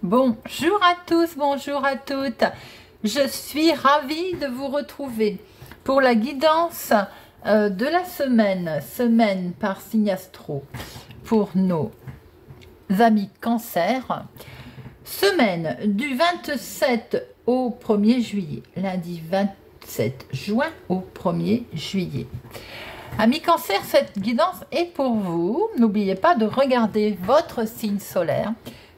Bonjour à tous, bonjour à toutes. Je suis ravie de vous retrouver pour la guidance de la semaine par signe astro pour nos amis cancer. Semaine du 27 au 1er juillet, lundi 27 juin au 1er juillet. Amis cancer, cette guidance est pour vous. N'oubliez pas de regarder votre signe solaire,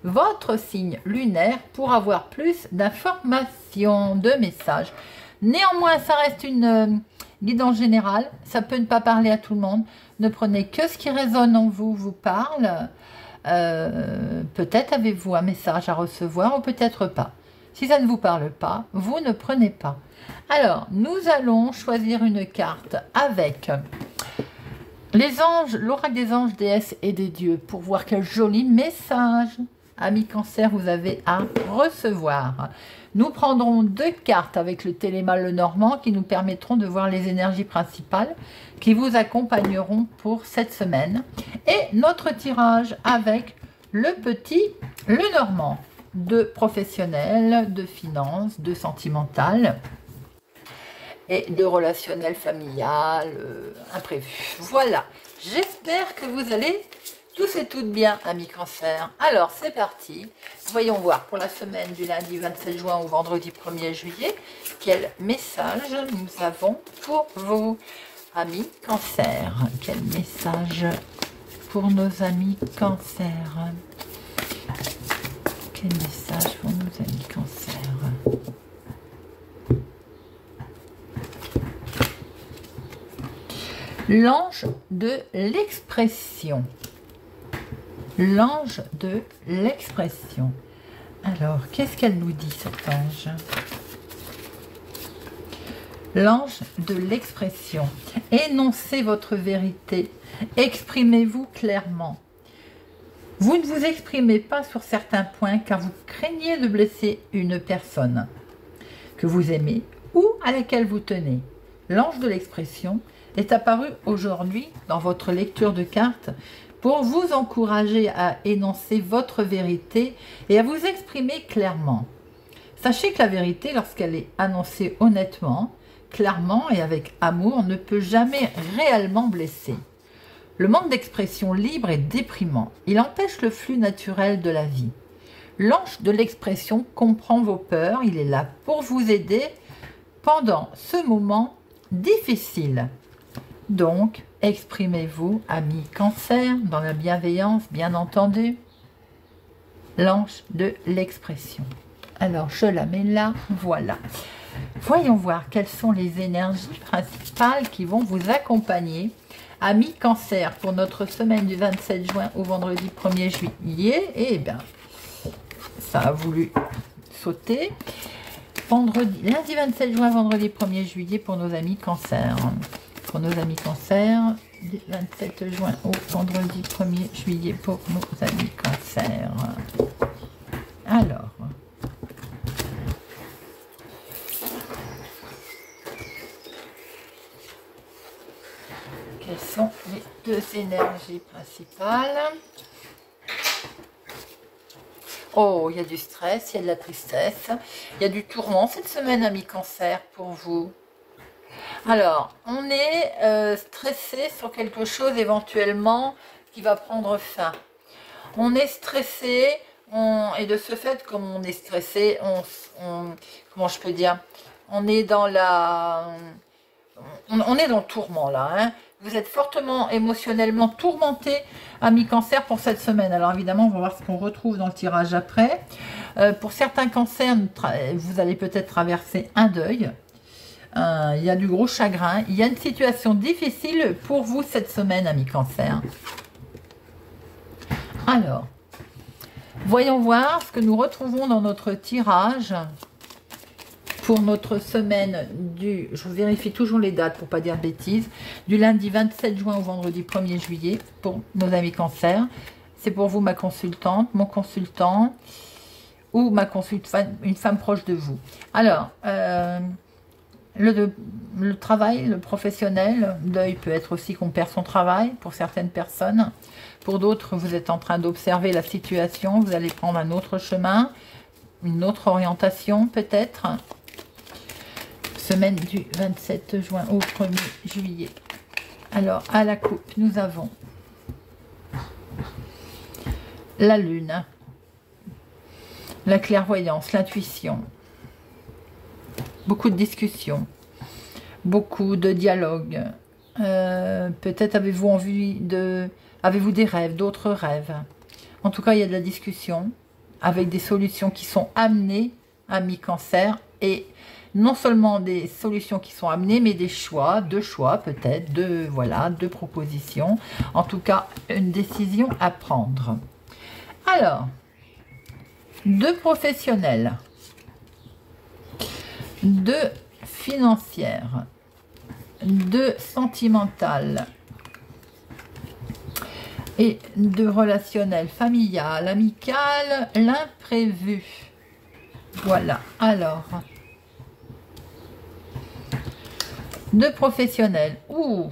votre signe lunaire pour avoir plus d'informations, de messages. Néanmoins, ça reste une guidance générale. Ça peut ne pas parler à tout le monde. Ne prenez que ce qui résonne en vous, vous parle. Peut-être avez-vous un message à recevoir ou peut-être pas. Si ça ne vous parle pas, vous ne prenez pas. Alors, nous allons choisir une carte avec les anges, l'oracle des anges, déesses et des dieux pour voir quel joli message, amis cancer, vous avez à recevoir. Nous prendrons 2 cartes avec le téléma Lenormand qui nous permettront de voir les énergies principales qui vous accompagneront pour cette semaine. Et notre tirage avec le petit Lenormand, de professionnel, de finance, de sentimental et de relationnel familial, imprévu. Voilà, j'espère que vous allez tous et toutes bien, amis cancer. Alors, c'est parti. Voyons voir pour la semaine du lundi 27 juin au vendredi 1er juillet, quel message nous avons pour vous, amis cancer. Quel message pour nos amis cancer. Quel message pour nos amis cancer. L'ange de l'expression. L'ange de l'expression. Alors, qu'est-ce qu'elle nous dit, cet ange? L'ange de l'expression. Énoncez votre vérité. Exprimez-vous clairement. Vous ne vous exprimez pas sur certains points car vous craignez de blesser une personne que vous aimez ou à laquelle vous tenez. L'ange de l'expression est apparu aujourd'hui dans votre lecture de cartes pour vous encourager à énoncer votre vérité et à vous exprimer clairement. Sachez que la vérité, lorsqu'elle est annoncée honnêtement, clairement et avec amour, ne peut jamais réellement blesser. Le manque d'expression libre est déprimant. Il empêche le flux naturel de la vie. L'ange de l'expression comprend vos peurs. Il est là pour vous aider pendant ce moment difficile. Donc, exprimez-vous, amis cancer, dans la bienveillance, bien entendu. L'ange de l'expression. Alors, je la mets là, voilà. Voyons voir quelles sont les énergies principales qui vont vous accompagner, amis cancer, pour notre semaine du 27 juin au vendredi 1er juillet. Eh bien, ça a voulu sauter. Lundi 27 juin, vendredi 1er juillet pour nos amis cancer. Pour nos amis cancer, du 27 juin au vendredi 1er juillet pour nos amis cancer. Alors, quelles sont les 2 énergies principales? Oh, il y a du stress, il y a de la tristesse, il y a du tourment cette semaine, amis cancer, pour vous. Alors, on est stressé sur quelque chose éventuellement qui va prendre fin. On est stressé, et de ce fait, comme on est stressé, comment je peux dire, on est dans la... On est dans le tourment là, hein. Vous êtes fortement émotionnellement tourmenté, amis Cancer, pour cette semaine. Alors évidemment, on va voir ce qu'on retrouve dans le tirage après. Pour certains cancers, vous allez peut-être traverser un deuil. Il y a du gros chagrin. Il y a une situation difficile pour vous cette semaine, amis Cancer. Alors, voyons voir ce que nous retrouvons dans notre tirage pour notre semaine du... Je vérifie toujours les dates pour ne pas dire de bêtises. Du lundi 27 juin au vendredi 1er juillet pour nos amis Cancer. C'est pour vous, ma consultante, mon consultant ou ma consultante, une femme proche de vous. Alors, le travail, le professionnel, deuil peut être aussi qu'on perd son travail pour certaines personnes. Pour d'autres, vous êtes en train d'observer la situation, vous allez prendre un autre chemin, une autre orientation peut-être. Semaine du 27 juin au 1er juillet. Alors, à la coupe, nous avons la lune, la clairvoyance, l'intuition, beaucoup de discussions, beaucoup de dialogues. Peut-être avez-vous envie de... Avez-vous des rêves, d'autres rêves? En tout cas, il y a de la discussion avec des solutions qui sont amenées, amis Cancer, et non seulement des solutions qui sont amenées, mais des choix, deux choix peut-être, deux propositions. En tout cas, une décision à prendre. Alors, deux professionnels, deux financières, deux sentimentales et deux relationnels, familial, amical, l'imprévu. Voilà, alors... Deux professionnels. Ouh.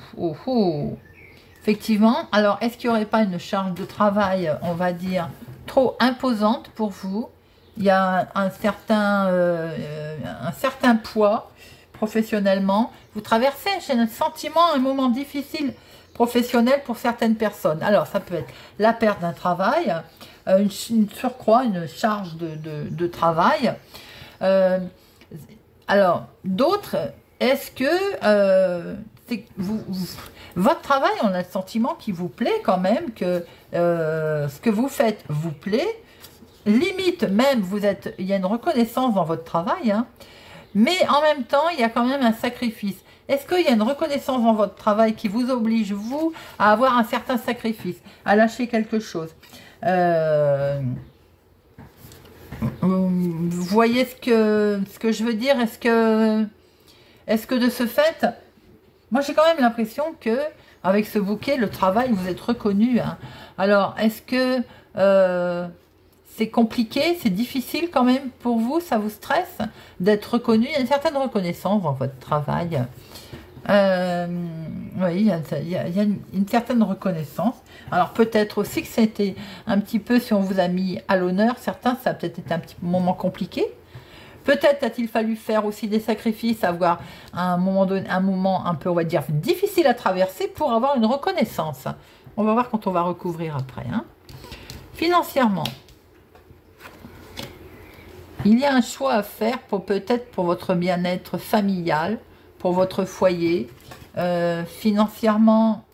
Effectivement. Alors, est-ce qu'il n'y aurait pas une charge de travail, on va dire, trop imposante pour vous? Il y a un certain poids professionnellement. Vous traversez, j'ai un sentiment, un moment difficile professionnel pour certaines personnes. Alors, ça peut être la perte d'un travail, une surcroît, une charge de travail. Alors, d'autres... Est-ce que votre travail, on a le sentiment qu'il vous plaît quand même, que ce que vous faites vous plaît, limite même, il y a une reconnaissance dans votre travail, hein, mais en même temps, il y a quand même un sacrifice. Est-ce qu'il y a une reconnaissance dans votre travail qui vous oblige, vous, à avoir un certain sacrifice, à lâcher quelque chose? Vous voyez ce que je veux dire? Est-ce que de ce fait, moi j'ai quand même l'impression que avec ce bouquet, le travail, vous êtes reconnu, hein. Alors, est-ce que c'est compliqué, c'est difficile quand même pour vous, ça vous stresse d'être reconnu? Il y a une certaine reconnaissance dans votre travail. Oui, il y a une certaine reconnaissance. Alors peut-être aussi que c'était un petit peu, si on vous a mis à l'honneur, certains, ça a peut-être été un petit moment compliqué. Peut-être a-t-il fallu faire aussi des sacrifices, avoir un moment un peu, on va dire, difficile à traverser pour avoir une reconnaissance. On va voir quand on va recouvrir après, hein. Financièrement, il y a un choix à faire peut-être pour votre bien-être familial, pour votre foyer. Financièrement,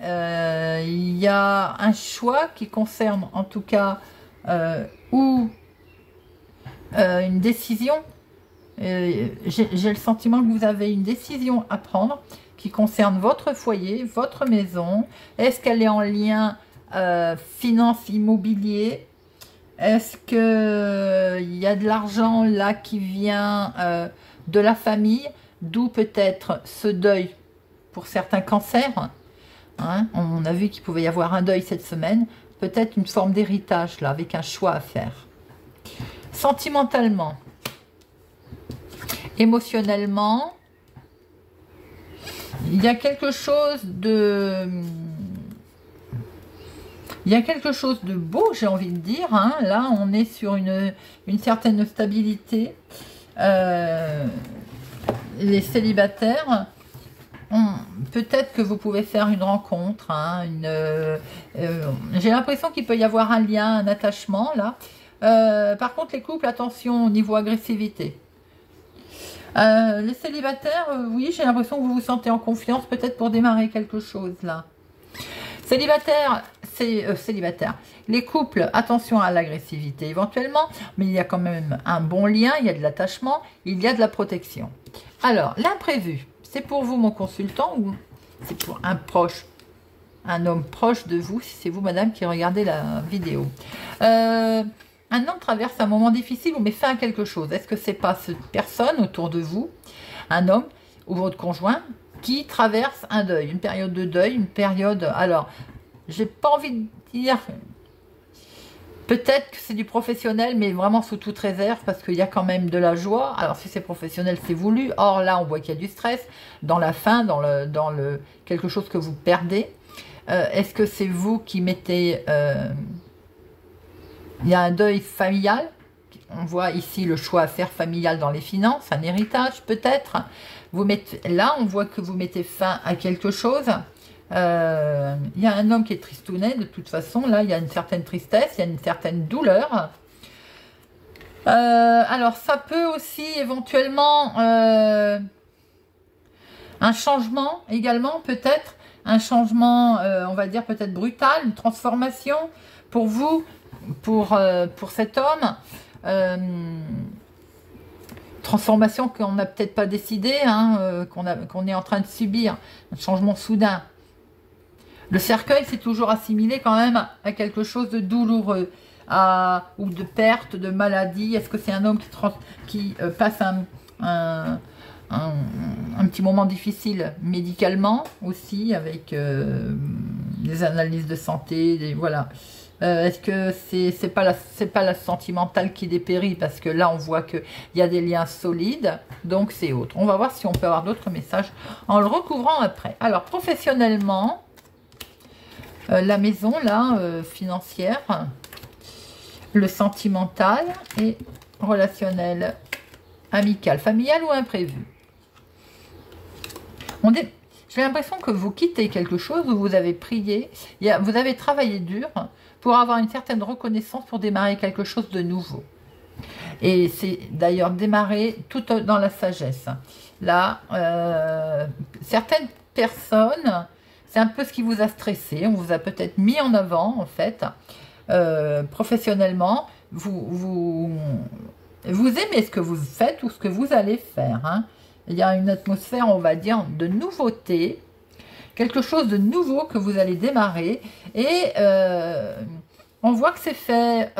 il y a un choix qui concerne en tout cas une décision. J'ai le sentiment que vous avez une décision à prendre qui concerne votre foyer, votre maison. Est-ce qu'elle est en lien finance, immobilier? Est-ce qu'il y a de l'argent là qui vient de la famille? D'où peut-être ce deuil pour certains cancers, hein? On a vu qu'il pouvait y avoir un deuil cette semaine. Peut-être une forme d'héritage là, avec un choix à faire. Sentimentalement, émotionnellement, il y a quelque chose de... Il y a quelque chose de beau, j'ai envie de dire, hein. Là, on est sur une certaine stabilité. Les célibataires, peut-être que vous pouvez faire une rencontre, hein, j'ai l'impression qu'il peut y avoir un lien, un attachement, là. Par contre, les couples, attention au niveau agressivité. Les célibataires, oui, j'ai l'impression que vous vous sentez en confiance, peut-être pour démarrer quelque chose là. Célibataire, c'est célibataire. Les couples, attention à l'agressivité éventuellement, mais il y a quand même un bon lien, il y a de l'attachement, il y a de la protection. Alors, l'imprévu, c'est pour vous mon consultant ou c'est pour un proche, un homme proche de vous, si c'est vous madame qui regardez la vidéo. Un homme traverse un moment difficile ou met fin à quelque chose. Est-ce que c'est pas cette personne autour de vous, un homme ou votre conjoint, qui traverse un deuil, une période de deuil, une période... Alors, j'ai pas envie de dire... Peut-être que c'est du professionnel, mais vraiment sous toute réserve, parce qu'il y a quand même de la joie. Alors, si c'est professionnel, c'est voulu. Or, là, on voit qu'il y a du stress dans la fin, dans le quelque chose que vous perdez. Est-ce que c'est vous qui mettez... il y a un deuil familial. On voit ici le choix à faire familial dans les finances, un héritage peut-être. Vous mettez, là, on voit que vous mettez fin à quelque chose. Il y a un homme qui est tristounet, de toute façon. Là, il y a une certaine tristesse, il y a une certaine douleur. Alors, ça peut aussi éventuellement... un changement également, peut-être. Un changement, on va dire, peut-être brutal, une transformation pour vous, pour cet homme. Transformation qu'on n'a peut-être pas décidé, hein, qu'on est en train de subir, un changement soudain. Le cercueil, c'est toujours assimilé quand même à quelque chose de douloureux, ou de perte, de maladie. Est-ce que c'est un homme qui passe un petit moment difficile médicalement aussi, avec des analyses de santé, voilà. Est-ce que c'est pas la sentimentale qui dépérit, parce que là on voit qu'il y a des liens solides, donc c'est autre. On va voir si on peut avoir d'autres messages en le recouvrant après. Alors professionnellement, la maison là, financière, le sentimental et relationnel, amical, familial ou imprévu. J'ai l'impression que vous quittez quelque chose où vous avez prié, vous avez travaillé dur pour avoir une certaine reconnaissance pour démarrer quelque chose de nouveau. Et c'est d'ailleurs démarrer tout dans la sagesse. Là, certaines personnes, c'est un peu ce qui vous a stressé, on vous a peut-être mis en avant en fait, professionnellement, vous aimez ce que vous faites ou ce que vous allez faire, hein. Il y a une atmosphère, on va dire, de nouveauté, quelque chose de nouveau que vous allez démarrer. Et on voit que c'est fait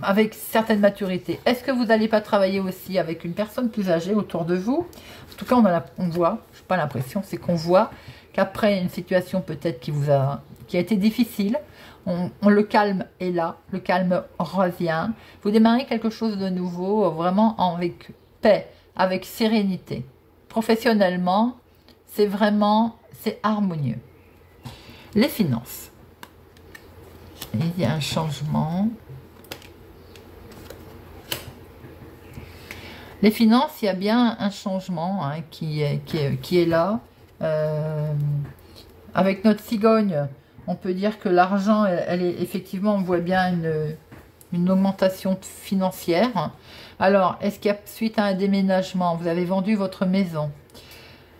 avec certaine maturité. Est-ce que vous n'allez pas travailler aussi avec une personne plus âgée autour de vous? En tout cas, on voit, je n'ai pas l'impression, c'est qu'on voit qu'après une situation peut-être qui a été difficile, le calme est là, le calme revient. Vous démarrez quelque chose de nouveau, vraiment avec paix, avec sérénité. Professionnellement, c'est harmonieux. Les finances. Il y a un changement. Les finances, il y a bien un changement, hein, qui est là. Avec notre cigogne, on peut dire que l'argent, elle est effectivement, on voit bien une augmentation financière. Alors, est-ce qu'il y a, suite à un déménagement, vous avez vendu votre maison?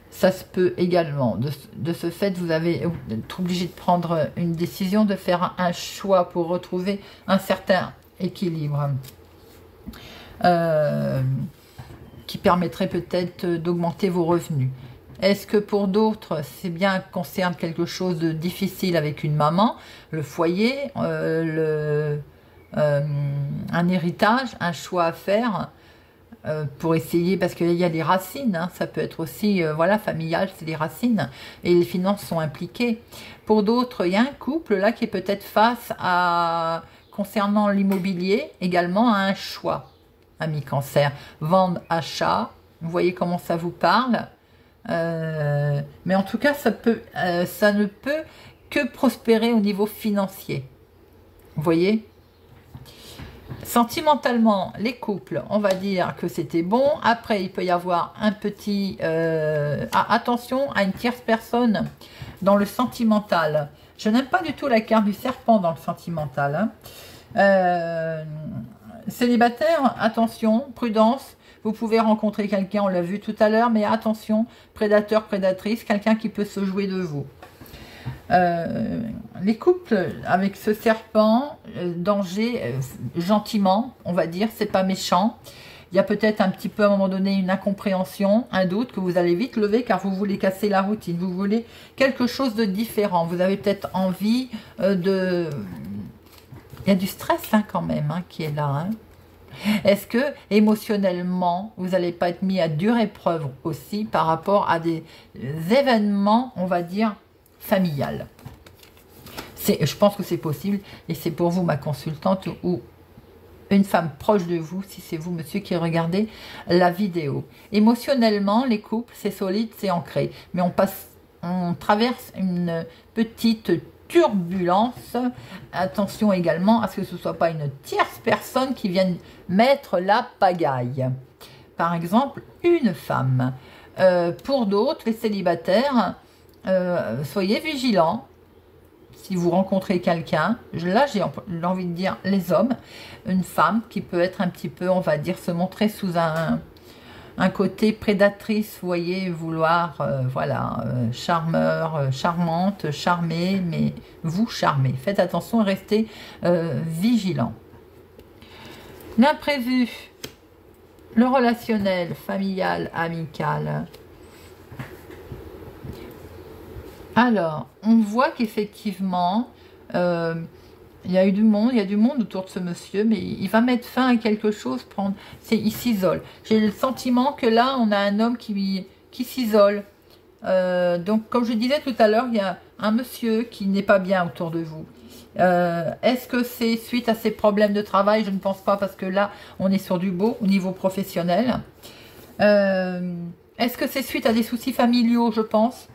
Ça se peut également. De ce fait, vous allez être obligé de prendre une décision, de faire un choix pour retrouver un certain équilibre. Qui permettrait peut-être d'augmenter vos revenus. Est-ce que pour d'autres, c'est bien concerne quelque chose de difficile avec une maman, le foyer, un héritage, un choix à faire pour essayer, parce qu'il y a les racines, hein, ça peut être aussi, voilà, familial, c'est les racines, et les finances sont impliquées. Pour d'autres, il y a un couple là qui est peut-être face à, concernant l'immobilier, également à un choix, ami Cancer, vente, achat, vous voyez comment ça vous parle. Mais en tout cas, ça ne peut que prospérer au niveau financier. Vous voyez? Sentimentalement, les couples, on va dire que c'était bon. Après, il peut y avoir un petit... attention à une tierce personne dans le sentimental. Je n'aime pas du tout la carte du serpent dans le sentimental, hein. Célibataire, attention, prudence. Vous pouvez rencontrer quelqu'un, on l'a vu tout à l'heure, mais attention, prédateur, prédatrice, quelqu'un qui peut se jouer de vous. Les couples avec ce serpent, danger, gentiment, on va dire, c'est pas méchant. Il y a peut-être un petit peu à un moment donné une incompréhension, un doute que vous allez vite lever car vous voulez casser la routine, vous voulez quelque chose de différent. Vous avez peut-être envie de... Il y a du stress hein, quand même hein, qui est là. Hein. Est-ce que émotionnellement, vous n'allez pas être mis à dure épreuve aussi par rapport à des événements, on va dire, familiales? Je pense que c'est possible et c'est pour vous ma consultante ou une femme proche de vous, si c'est vous monsieur qui regardez la vidéo. Émotionnellement, les couples, c'est solide, c'est ancré. Mais on traverse une petite turbulence. Attention également à ce que ce ne soit pas une tierce personne qui vienne mettre la pagaille. Par exemple, une femme. Pour d'autres, les célibataires, soyez vigilants. Si vous rencontrez quelqu'un, là j'ai envie de dire les hommes, une femme qui peut être un petit peu, on va dire, se montrer sous un côté prédatrice, vous voyez, vouloir, voilà, charmeur, charmante, charmer, mais vous charmez. Faites attention et restez vigilant. L'imprévu, le relationnel, familial, amical. Alors, on voit qu'effectivement, il y a du monde autour de ce monsieur, mais il va mettre fin à quelque chose, il s'isole. J'ai le sentiment que là, on a un homme qui s'isole. Donc, comme je disais tout à l'heure, il y a un monsieur qui n'est pas bien autour de vous. Est-ce que c'est suite à ses problèmes de travail? Je ne pense pas, parce que là, on est sur du beau au niveau professionnel. Est-ce que c'est suite à des soucis familiaux? Je pense.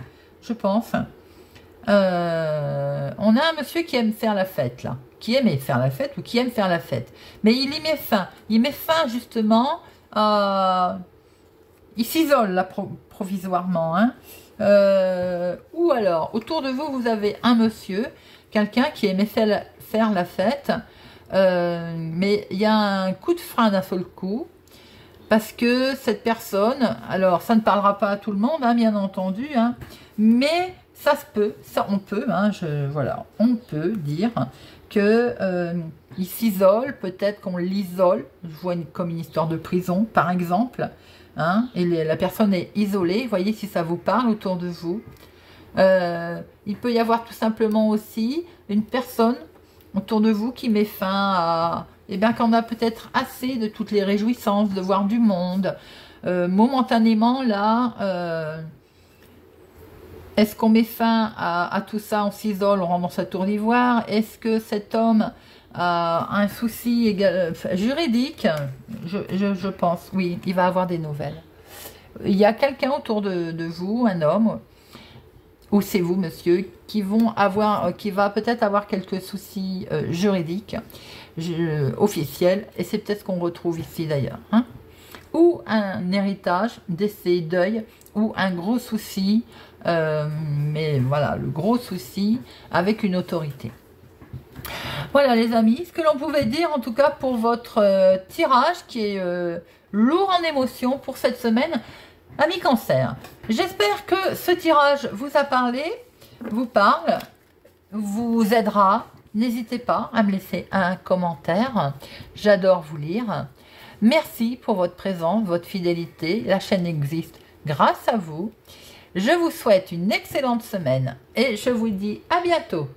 On a un monsieur qui aime faire la fête, là. Qui aimait faire la fête ou qui aime faire la fête. Mais il y met fin. Il met fin, justement, il s'isole, là, provisoirement. Hein. Ou alors, autour de vous, vous avez un monsieur, quelqu'un qui aimait faire la fête, mais il y a un coup de frein d'un seul coup. Parce que cette personne, alors ça ne parlera pas à tout le monde, hein, bien entendu, hein, mais ça se peut, ça on peut, hein, voilà, on peut dire que il s'isole, peut-être qu'on l'isole. Je vois comme une histoire de prison, par exemple, hein, et la personne est isolée. Voyez si ça vous parle autour de vous. Il peut y avoir tout simplement aussi une personne autour de vous qui met fin à... Eh bien, qu'on a peut-être assez de toutes les réjouissances, de voir du monde. Momentanément, là, est-ce qu'on met fin à tout ça, on s'isole, on rentre dans sa tour d'ivoire? Est-ce que cet homme a un souci juridique? Je pense, oui, il va avoir des nouvelles. Il y a quelqu'un autour de vous, un homme, ou c'est vous, monsieur, qui va peut-être avoir quelques soucis juridiques, officiels, et c'est peut-être ce qu'on retrouve ici d'ailleurs. Hein, ou un héritage, décès, deuil, ou un gros souci, mais voilà, le gros souci avec une autorité. Voilà les amis, ce que l'on pouvait dire en tout cas pour votre tirage qui est lourd en émotions pour cette semaine. Amis Cancer, j'espère que ce tirage vous a parlé, vous parle, vous aidera. N'hésitez pas à me laisser un commentaire, j'adore vous lire. Merci pour votre présence, votre fidélité, la chaîne existe grâce à vous. Je vous souhaite une excellente semaine et je vous dis à bientôt.